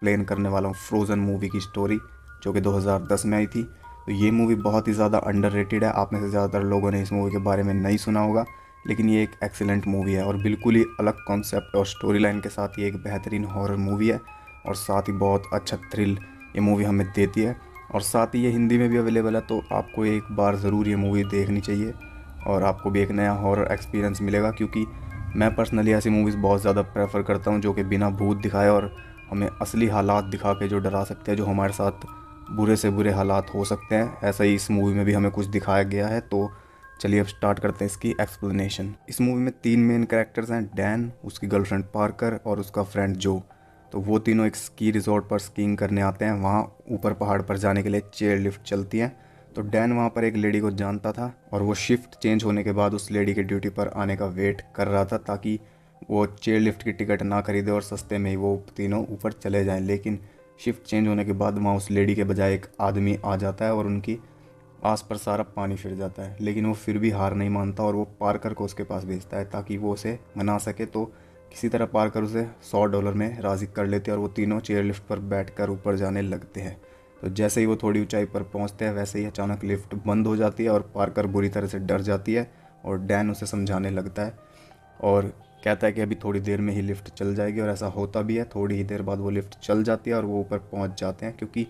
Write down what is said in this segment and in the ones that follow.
Explain करने वाला हूँ फ्रोज़न मूवी की स्टोरी, जो कि 2010 में आई थी। तो ये मूवी बहुत ही ज़्यादा अंडररेटेड है। आप में से ज़्यादातर लोगों ने इस मूवी के बारे में नहीं सुना होगा, लेकिन ये एक एक्सीलेंट मूवी है और बिल्कुल ही अलग कॉन्सेप्ट और स्टोरी लाइन के साथ ये एक बेहतरीन हॉरर मूवी है। और साथ ही बहुत अच्छा थ्रिल ये मूवी हमें देती है। और साथ ही ये हिंदी में भी अवेलेबल है, तो आपको एक बार ज़रूर ये मूवी देखनी चाहिए और आपको भी एक नया हॉरर एक्सपीरियंस मिलेगा। क्योंकि मैं पर्सनली ऐसी मूवीज़ बहुत ज़्यादा प्रेफर करता हूँ जो कि बिना भूत दिखाए और हमें असली हालात दिखा के जो डरा सकते हैं, जो हमारे साथ बुरे से बुरे हालात हो सकते हैं। ऐसा ही इस मूवी में भी हमें कुछ दिखाया गया है। तो चलिए अब स्टार्ट करते हैं इसकी एक्सप्लेनेशन। इस मूवी में 3 मेन कैरेक्टर्स हैं, डैन, उसकी गर्लफ्रेंड पार्कर और उसका फ्रेंड जो। तो वो तीनों एक स्की रिजॉर्ट पर स्कीइंग करने आते हैं। वहाँ ऊपर पहाड़ पर जाने के लिए चेयर लिफ्ट चलती हैं। तो डैन वहाँ पर एक लेडी को जानता था और वो शिफ्ट चेंज होने के बाद उस लेडी के ड्यूटी पर आने का वेट कर रहा था, ताकि वो चेयर लिफ्ट की टिकट ना खरीदे और सस्ते में ही वो तीनों ऊपर चले जाएं। लेकिन शिफ्ट चेंज होने के बाद वहाँ उस लेडी के बजाय एक आदमी आ जाता है और उनकी आस पर सारा पानी फिर जाता है। लेकिन वो फिर भी हार नहीं मानता और वो पार्कर को उसके पास भेजता है ताकि वो उसे मना सके। तो किसी तरह पार्कर उसे $100 में राज़ी कर लेते हैं और वो तीनों चेयर लिफ्ट पर बैठकर ऊपर जाने लगते हैं। तो जैसे ही वो थोड़ी ऊंचाई पर पहुंचते हैं, वैसे ही अचानक लिफ्ट बंद हो जाती है और पार्कर बुरी तरह से डर जाती है। और डैन उसे समझाने लगता है और कहता है कि अभी थोड़ी देर में ही लिफ्ट चल जाएगी। और ऐसा होता भी है, थोड़ी ही देर बाद वो लिफ्ट चल जाती है और वो ऊपर पहुंच जाते हैं। क्योंकि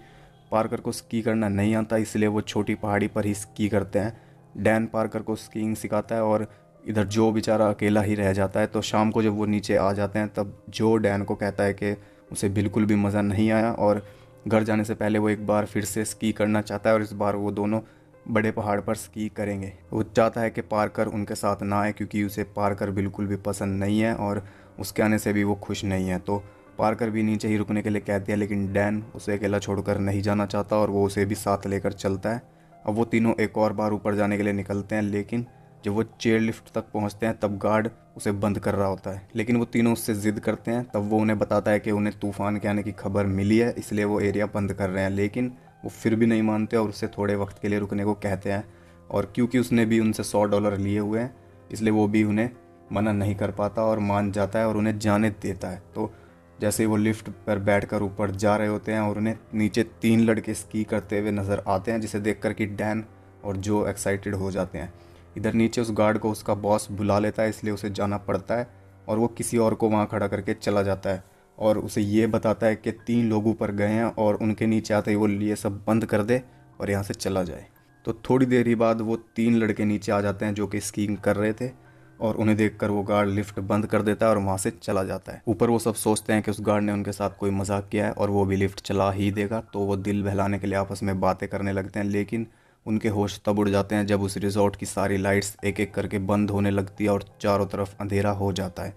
पार्कर को स्की करना नहीं आता, इसलिए वो छोटी पहाड़ी पर ही स्की करते हैं। डैन पार्कर को स्कीइंग सिखाता है और इधर जो बेचारा अकेला ही रह जाता है। तो शाम को जब वो नीचे आ जाते हैं, तब जो डैन को कहता है कि उसे बिल्कुल भी मज़ा नहीं आया और घर जाने से पहले वो एक बार फिर से स्की करना चाहता है और इस बार वो दोनों बड़े पहाड़ पर स्की करेंगे। वो चाहता है कि पार्कर उनके साथ ना आए, क्योंकि उसे पार्कर बिल्कुल भी पसंद नहीं है और उसके आने से भी वो खुश नहीं है। तो पार्कर भी नीचे ही रुकने के लिए कहती है, लेकिन डैन उसे अकेला छोड़कर नहीं जाना चाहता और वो उसे भी साथ लेकर चलता है। अब वो तीनों एक और बार ऊपर जाने के लिए निकलते हैं, लेकिन जब वो चेयर लिफ्ट तक पहुंचते हैं तब गार्ड उसे बंद कर रहा होता है। लेकिन वो तीनों उससे ज़िद करते हैं। तब वो उन्हें बताता है कि उन्हें तूफ़ान के आने की खबर मिली है, इसलिए वो एरिया बंद कर रहे हैं। लेकिन वो फिर भी नहीं मानते और उससे थोड़े वक्त के लिए रुकने को कहते हैं। और क्योंकि उसने भी उनसे $100 लिए हुए हैं, इसलिए वो भी उन्हें मना नहीं कर पाता और मान जाता है और उन्हें जाने देता है। तो जैसे ही वो लिफ्ट पर बैठकर ऊपर जा रहे होते हैं और उन्हें नीचे 3 लड़के स्की करते हुए नज़र आते हैं, जिसे देखकर कि डैन और जो एक्साइटेड हो जाते हैं। इधर नीचे उस गार्ड को उसका बॉस बुला लेता है, इसलिए उसे जाना पड़ता है और वो किसी और को वहाँ खड़ा करके चला जाता है और उसे ये बताता है कि 3 लोग ऊपर गए हैं और उनके नीचे आते ही वो ये सब बंद कर दे और यहाँ से चला जाए। तो थोड़ी देर ही बाद वो 3 लड़के नीचे आ जाते हैं जो कि स्कीइंग कर रहे थे और उन्हें देखकर वो गार्ड लिफ्ट बंद कर देता है और वहाँ से चला जाता है। ऊपर वो सब सोचते हैं कि उस गार्ड ने उनके साथ कोई मजाक किया है और वो भी लिफ्ट चला ही देगा। तो वो दिल बहलाने के लिए आपस में बातें करने लगते हैं, लेकिन उनके होश तब उड़ जाते हैं जब उस रिजॉर्ट की सारी लाइट्स एक एक करके बंद होने लगती है और चारों तरफ अंधेरा हो जाता है।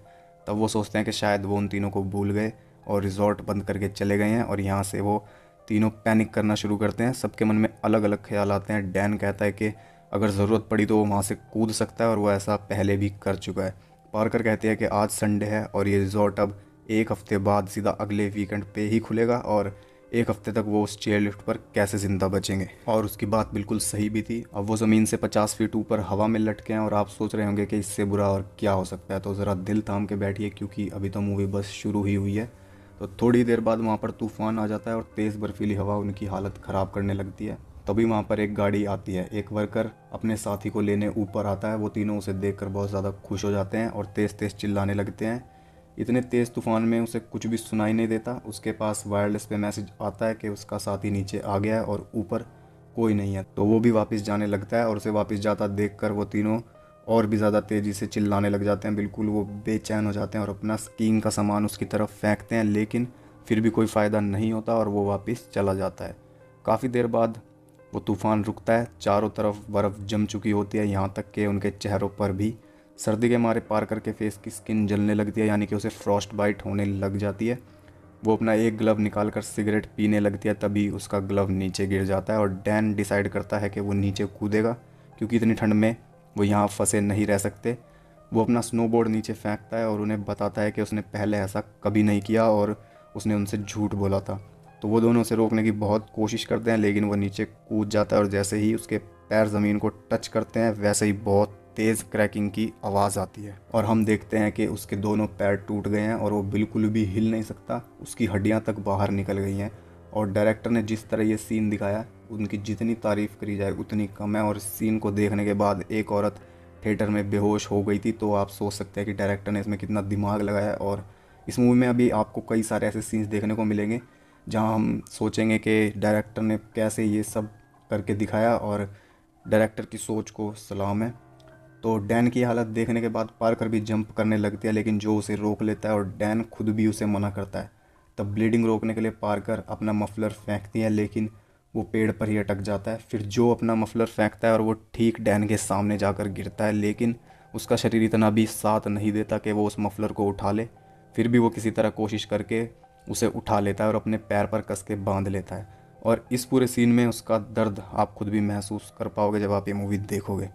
तब वो सोचते हैं कि शायद वो उन तीनों को भूल गए और रिजॉर्ट बंद करके चले गए हैं। और यहाँ से वो तीनों पैनिक करना शुरू करते हैं। सबके मन में अलग अलग ख्याल आते हैं। डैन कहता है कि अगर ज़रूरत पड़ी तो वो वहाँ से कूद सकता है और वो ऐसा पहले भी कर चुका है। पार्कर कहती है कि आज संडे है और ये रिजॉर्ट अब 1 हफ्ते बाद सीधा अगले वीकेंड पे ही खुलेगा और 1 हफ्ते तक वो उस चेयर लिफ्ट पर कैसे ज़िंदा बचेंगे। और उसकी बात बिल्कुल सही भी थी। अब वो ज़मीन से 50 फीट ऊपर हवा में लटके हैं और आप सोच रहे होंगे कि इससे बुरा और क्या हो सकता है। तो ज़रा दिल थाम के बैठिए, क्योंकि अभी तो मूवी बस शुरू ही हुई है। तो थोड़ी देर बाद वहाँ पर तूफ़ान आ जाता है और तेज़ बर्फीली हवा उनकी हालत ख़राब करने लगती है। तभी वहाँ पर एक गाड़ी आती है। एक वर्कर अपने साथी को लेने ऊपर आता है। वो तीनों उसे देखकर बहुत ज़्यादा खुश हो जाते हैं और तेज़ तेज़ चिल्लाने लगते हैं। इतने तेज़ तूफ़ान में उसे कुछ भी सुनाई नहीं देता। उसके पास वायरलेस पे मैसेज आता है कि उसका साथी नीचे आ गया है और ऊपर कोई नहीं है। तो वो भी वापस जाने लगता है और उसे वापस जाता देखकर वो तीनों और भी ज़्यादा तेज़ी से चिल्लाने लग जाते हैं। बिल्कुल वो बेचैन हो जाते हैं और अपना स्कीइंग का सामान उसकी तरफ फेंकते हैं, लेकिन फिर भी कोई फ़ायदा नहीं होता और वो वापस चला जाता है। काफ़ी देर बाद वो तूफ़ान रुकता है। चारों तरफ बर्फ़ जम चुकी होती है, यहाँ तक कि उनके चेहरों पर भी। सर्दी के मारे पार्कर के फेस की स्किन जलने लगती है, यानी कि उसे फ्रॉस्ट बाइट होने लग जाती है। वो अपना एक ग्लव निकाल कर सिगरेट पीने लगती है, तभी उसका ग्लव नीचे गिर जाता है और डैन डिसाइड करता है कि वो नीचे कूदेगा, क्योंकि इतनी ठंड में वो यहाँ फंसे नहीं रह सकते। वो अपना स्नोबोर्ड नीचे फेंकता है और उन्हें बताता है कि उसने पहले ऐसा कभी नहीं किया और उसने उनसे झूठ बोला था। तो वो दोनों उसे रोकने की बहुत कोशिश करते हैं, लेकिन वो नीचे कूद जाता है और जैसे ही उसके पैर ज़मीन को टच करते हैं, वैसे ही बहुत तेज़ क्रैकिंग की आवाज़ आती है और हम देखते हैं कि उसके दोनों पैर टूट गए हैं और वो बिल्कुल भी हिल नहीं सकता, उसकी हड्डियां तक बाहर निकल गई हैं। और डायरेक्टर ने जिस तरह ये सीन दिखाया, उनकी जितनी तारीफ़ करी जाए उतनी कम है। और इस सीन को देखने के बाद एक औरत थिएटर में बेहोश हो गई थी, तो आप सोच सकते हैं कि डायरेक्टर ने इसमें कितना दिमाग लगाया। और इस मूवी में अभी आपको कई सारे ऐसे सीन्स देखने को मिलेंगे जहां हम सोचेंगे कि डायरेक्टर ने कैसे ये सब करके दिखाया, और डायरेक्टर की सोच को सलाम है। तो डैन की हालत देखने के बाद पार्कर भी जंप करने लगती है, लेकिन जो उसे रोक लेता है और डैन खुद भी उसे मना करता है। तब ब्लीडिंग रोकने के लिए पार्कर अपना मफलर फेंकती है, लेकिन वो पेड़ पर ही अटक जाता है। फिर जो अपना मफलर फेंकता है और वो ठीक डैन के सामने जाकर गिरता है, लेकिन उसका शरीर इतना भी साथ नहीं देता कि वो उस मफलर को उठा ले। फिर भी वो किसी तरह कोशिश करके उसे उठा लेता है और अपने पैर पर कस के बांध लेता है। और इस पूरे सीन में उसका दर्द आप खुद भी महसूस कर पाओगे जब आप ये मूवी देखोगे।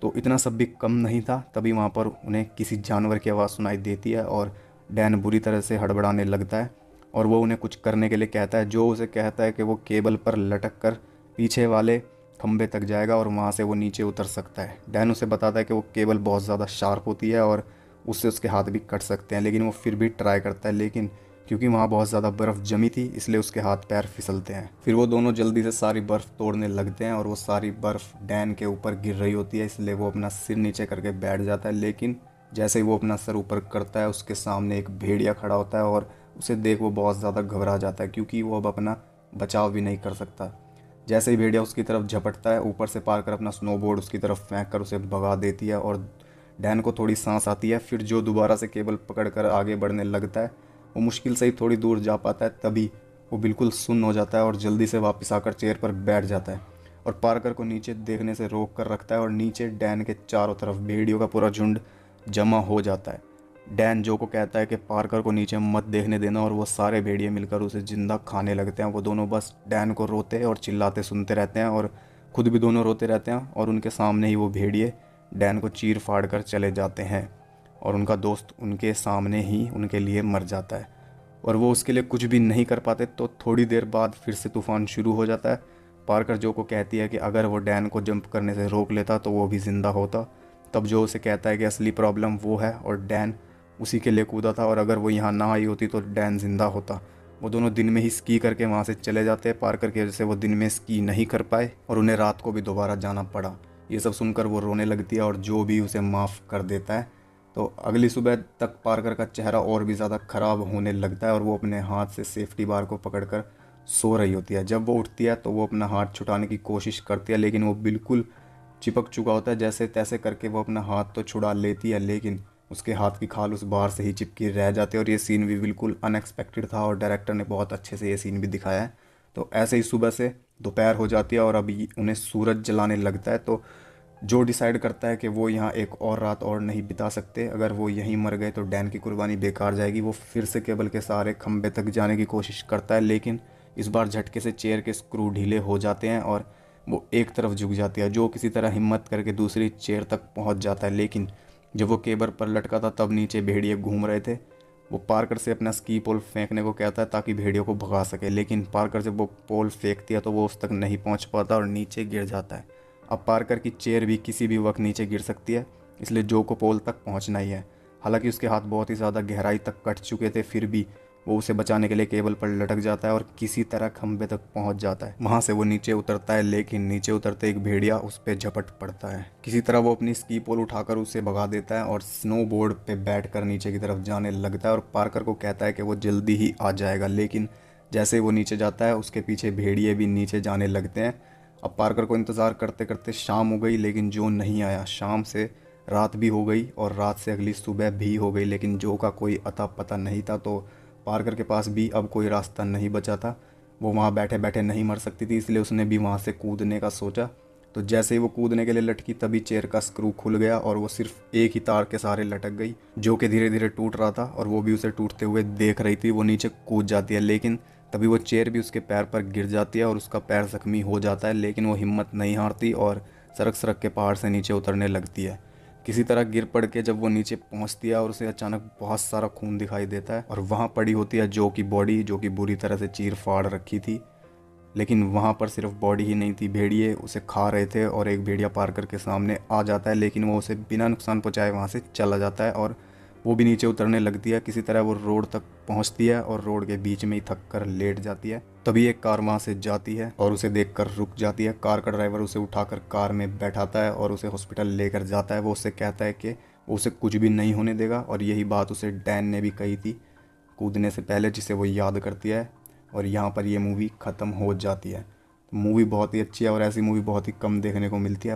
तो इतना सब भी कम नहीं था, तभी वहाँ पर उन्हें किसी जानवर की आवाज़ सुनाई देती है और डैन बुरी तरह से हड़बड़ाने लगता है और वो उन्हें कुछ करने के लिए कहता है, जो उसे कहता है कि वो केबल पर लटक कर पीछे वाले खंबे तक जाएगा और वहाँ से वो नीचे उतर सकता है। डैन उसे बताता है कि वो केबल बहुत ज़्यादा शार्प होती है और उससे उसके हाथ भी कट सकते हैं, लेकिन वो फिर भी ट्राई करता है, लेकिन क्योंकि वहाँ बहुत ज़्यादा बर्फ़ जमी थी इसलिए उसके हाथ पैर फिसलते हैं। फिर वो दोनों जल्दी से सारी बर्फ़ तोड़ने लगते हैं और वो सारी बर्फ़ डैन के ऊपर गिर रही होती है, इसलिए वो अपना सिर नीचे करके बैठ जाता है। लेकिन जैसे ही वो अपना सर ऊपर करता है, उसके सामने एक भेड़िया खड़ा होता है और उसे देख वो बहुत ज़्यादा घबरा जाता है, क्योंकि वो अब अपना बचाव भी नहीं कर सकता। जैसे ही भेड़िया उसकी तरफ झपटता है, ऊपर से पार कर अपना स्नोबोर्ड उसकी तरफ फेंक कर उसे भगा देती है और डैन को थोड़ी सांस आती है। फिर जो दोबारा से केबल पकड़कर आगे बढ़ने लगता है, वो मुश्किल से ही थोड़ी दूर जा पाता है, तभी वो बिल्कुल सुन्न हो जाता है और जल्दी से वापस आकर चेयर पर बैठ जाता है और पार्कर को नीचे देखने से रोक कर रखता है। और नीचे डैन के चारों तरफ भेड़ियों का पूरा झुंड जमा हो जाता है। डैन जो को कहता है कि पार्कर को नीचे मत देखने देना, और वो सारे भेड़िए मिलकर उसे जिंदा खाने लगते हैं। वो दोनों बस डैन को रोते और चिल्लाते सुनते रहते हैं और खुद भी दोनों रोते रहते हैं, और उनके सामने ही वो भेड़िए डैन को चीर फाड़ कर चले जाते हैं और उनका दोस्त उनके सामने ही उनके लिए मर जाता है और वो उसके लिए कुछ भी नहीं कर पाते। तो थोड़ी देर बाद फिर से तूफान शुरू हो जाता है। पार्कर जो को कहती है कि अगर वो डैन को जंप करने से रोक लेता तो वो भी ज़िंदा होता। तब जो उसे कहता है कि असली प्रॉब्लम वो है और डैन उसी के लिए कूदा था, और अगर वो यहाँ ना आई होती तो डैन ज़िंदा होता। वो दोनों दिन में ही स्की करके वहाँ से चले जाते हैं। पार्कर की वजह से वो दिन में स्की नहीं कर पाए और उन्हें रात को भी दोबारा जाना पड़ा। ये सब सुनकर वो रोने लगती है और जो भी उसे माफ़ कर देता है। तो अगली सुबह तक पार्कर का चेहरा और भी ज़्यादा ख़राब होने लगता है और वो अपने हाथ से सेफ्टी बार को पकड़कर सो रही होती है। जब वो उठती है तो वो अपना हाथ छुड़ाने की कोशिश करती है, लेकिन वो बिल्कुल चिपक चुका होता है। जैसे तैसे करके वो अपना हाथ तो छुड़ा लेती है, लेकिन उसके हाथ की खाल उस बार से ही चिपकी रह जाती है। और ये सीन भी बिल्कुल अनएक्सपेक्टेड था और डायरेक्टर ने बहुत अच्छे से ये सीन भी दिखाया है। तो ऐसे ही सुबह से दोपहर हो जाती है और अभी उन्हें सूरज जलाने लगता है। तो जो डिसाइड करता है कि वो यहाँ एक और रात और नहीं बिता सकते, अगर वो यहीं मर गए तो डैन की कुर्बानी बेकार जाएगी। वो फिर से केबल के सहारे खंबे तक जाने की कोशिश करता है, लेकिन इस बार झटके से चेयर के स्क्रू ढीले हो जाते हैं और वो एक तरफ झुक जाती है। जो किसी तरह हिम्मत करके दूसरी चेयर तक पहुँच जाता है, लेकिन जब वो केबल पर लटका था तब नीचे भेड़िए घूम रहे थे। वो पार्कर से अपना स्की पोल फेंकने को कहता है ताकि भेड़ियों को भगा सके, लेकिन पार्कर जब वो पोल फेंकती है तो वो उस तक नहीं पहुँच पाता और नीचे गिर जाता है। अब पार्कर की चेयर भी किसी भी वक्त नीचे गिर सकती है, इसलिए जो को पोल तक पहुंचना ही है। हालांकि उसके हाथ बहुत ही ज़्यादा गहराई तक कट चुके थे, फिर भी वो उसे बचाने के लिए केबल पर लटक जाता है और किसी तरह खंबे तक पहुंच जाता है। वहां से वो नीचे उतरता है, लेकिन नीचे उतरते एक भेड़िया उस पर झपट पड़ता है। किसी तरह वो अपनी स्की पोल उठाकर उसे भगा देता है और स्नो बोर्ड पर बैठ कर नीचे की तरफ जाने लगता है और पार्कर को कहता है कि वो जल्दी ही आ जाएगा। लेकिन जैसे ही वो नीचे जाता है उसके पीछे भेड़िए भी नीचे जाने लगते हैं। अब पार्कर को इंतज़ार करते करते शाम हो गई, लेकिन जो नहीं आया। शाम से रात भी हो गई और रात से अगली सुबह भी हो गई, लेकिन जो का कोई अता पता नहीं था। तो पार्कर के पास भी अब कोई रास्ता नहीं बचा था। वो वहाँ बैठे बैठे नहीं मर सकती थी, इसलिए उसने भी वहाँ से कूदने का सोचा। तो जैसे ही वो कूदने के लिए लटकी तभी चेयर का स्क्रू खुल गया और वो सिर्फ एक ही तार के सहारे लटक गई, जो कि धीरे धीरे टूट रहा था और वो भी उसे टूटते हुए देख रही थी। वो नीचे कूद जाती है, लेकिन तभी वो चेयर भी उसके पैर पर गिर जाती है और उसका पैर जख्मी हो जाता है, लेकिन वो हिम्मत नहीं हारती और सरक सरक के पहाड़ से नीचे उतरने लगती है। किसी तरह गिर पड़ के जब वो नीचे पहुंचती है और उसे अचानक बहुत सारा खून दिखाई देता है और वहाँ पड़ी होती है जो की बॉडी, जो कि बुरी तरह से चीर फाड़ रखी थी। लेकिन वहाँ पर सिर्फ बॉडी ही नहीं थी, भेड़िए उसे खा रहे थे और एक भेड़िया पार्कर के सामने आ जाता है, लेकिन वो उसे बिना नुकसान पहुँचाए वहाँ से चला जाता है और वो भी नीचे उतरने लगती है। किसी तरह वो रोड तक पहुँचती है और रोड के बीच में ही थक कर लेट जाती है। तभी एक कार वहाँ से जाती है और उसे देखकर रुक जाती है। कार का ड्राइवर उसे उठाकर कार में बैठाता है और उसे हॉस्पिटल लेकर जाता है। वो उससे कहता है कि वो उसे कुछ भी नहीं होने देगा, और यही बात उसे डैन ने भी कही थी कूदने से पहले, जिसे वो याद करती है। और यहाँ पर ये मूवी ख़त्म हो जाती है। मूवी बहुत ही अच्छी है और ऐसी मूवी बहुत ही कम देखने को मिलती है।